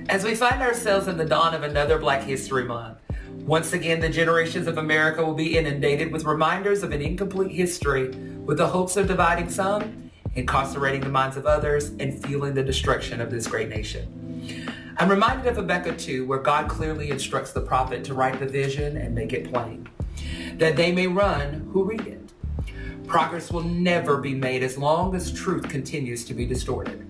As we find ourselves in the dawn of another Black History Month, once again, the generations of America will be inundated with reminders of an incomplete history with the hopes of dividing some, incarcerating the minds of others, and fueling the destruction of this great nation. I'm reminded of Habakkuk 2, where God clearly instructs the prophet to write the vision and make it plain, that they may run who read it. Progress will never be made as long as truth continues to be distorted.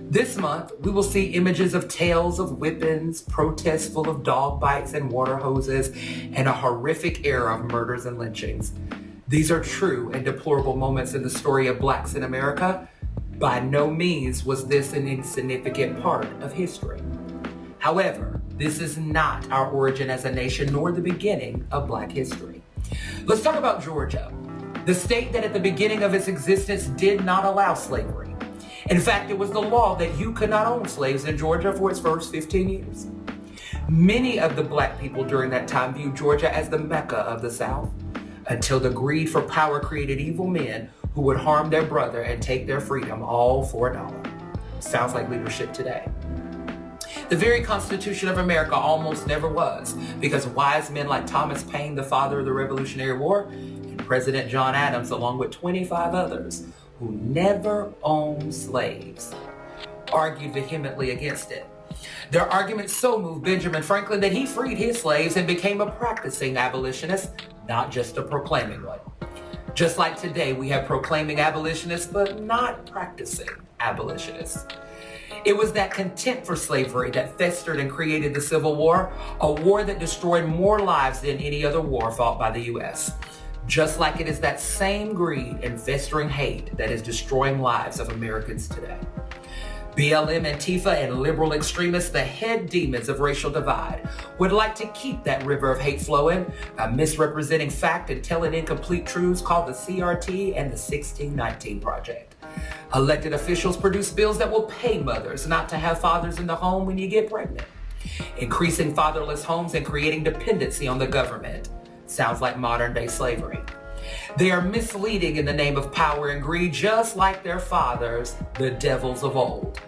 This month, we will see images of tales of whippings, protests full of dog bites and water hoses, and a horrific era of murders and lynchings. These are true and deplorable moments in the story of Blacks in America. By no means was this an insignificant part of history. However, this is not our origin as a nation, nor the beginning of Black history. Let's talk about Georgia, the state that at the beginning of its existence did not allow slavery. In fact, it was the law that you could not own slaves in Georgia for its first 15 years. Many of the Black people during that time viewed Georgia as the Mecca of the South, until the greed for power created evil men who would harm their brother and take their freedom, all for $1. Sounds like leadership today. The very Constitution of America almost never was, because wise men like Thomas Paine, the father of the Revolutionary War, and President John Adams, along with 25 others, who never owned slaves, argued vehemently against it. Their arguments so moved Benjamin Franklin that he freed his slaves and became a practicing abolitionist, not just a proclaiming one. Just like today, we have proclaiming abolitionists, but not practicing abolitionists. It was that contempt for slavery that festered and created the Civil War, a war that destroyed more lives than any other war fought by the U.S. Just like it is that same greed and festering hate that is destroying lives of Americans today. BLM, Antifa, and liberal extremists, the head demons of racial divide, would like to keep that river of hate flowing by misrepresenting fact and telling incomplete truths called the CRT and the 1619 Project. Elected officials produce bills that will pay mothers not to have fathers in the home when you get pregnant, increasing fatherless homes and creating dependency on the government. Sounds like modern day slavery. They are misleading in the name of power and greed, just like their fathers, the devils of old.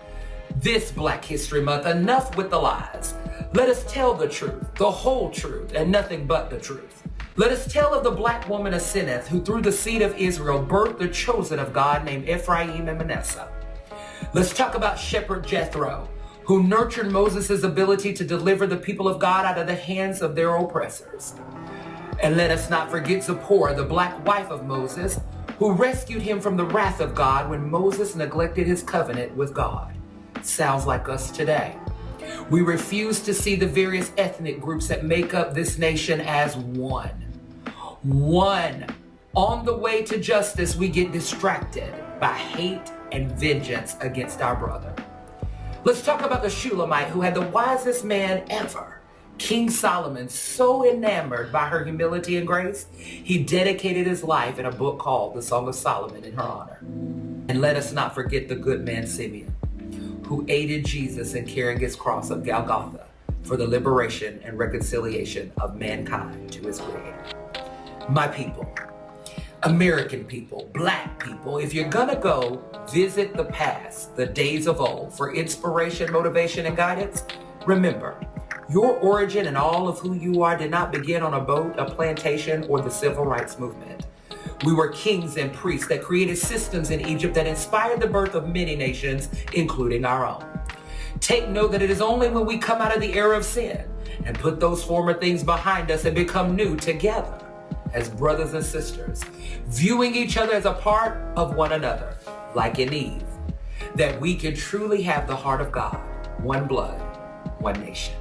This Black History Month, enough with the lies. Let us tell the truth, the whole truth, and nothing but the truth. Let us tell of the Black woman of Seneth, who through the seed of Israel birthed the chosen of God named Ephraim and Manasseh. Let's talk about Shepherd Jethro, who nurtured Moses' ability to deliver the people of God out of the hands of their oppressors. And let us not forget Zipporah, the Black wife of Moses, who rescued him from the wrath of God when Moses neglected his covenant with God. Sounds like us today. We refuse to see the various ethnic groups that make up this nation as one. One. On the way to justice, we get distracted by hate and vengeance against our brother. Let's talk about the Shulamite who had the wisest man ever, King Solomon, so enamored by her humility and grace, he dedicated his life in a book called The Song of Solomon in her honor. And let us not forget the good man Simeon, who aided Jesus in carrying his cross of Golgotha for the liberation and reconciliation of mankind to his Creator. My people, American people, Black people, if you're gonna go visit the past, the days of old, for inspiration, motivation, and guidance, remember, your origin and all of who you are did not begin on a boat, a plantation, or the civil rights movement. We were kings and priests that created systems in Egypt that inspired the birth of many nations, including our own. Take note that it is only when we come out of the era of sin and put those former things behind us and become new together as brothers and sisters, viewing each other as a part of one another, like in Eve, that we can truly have the heart of God, one blood, one nation.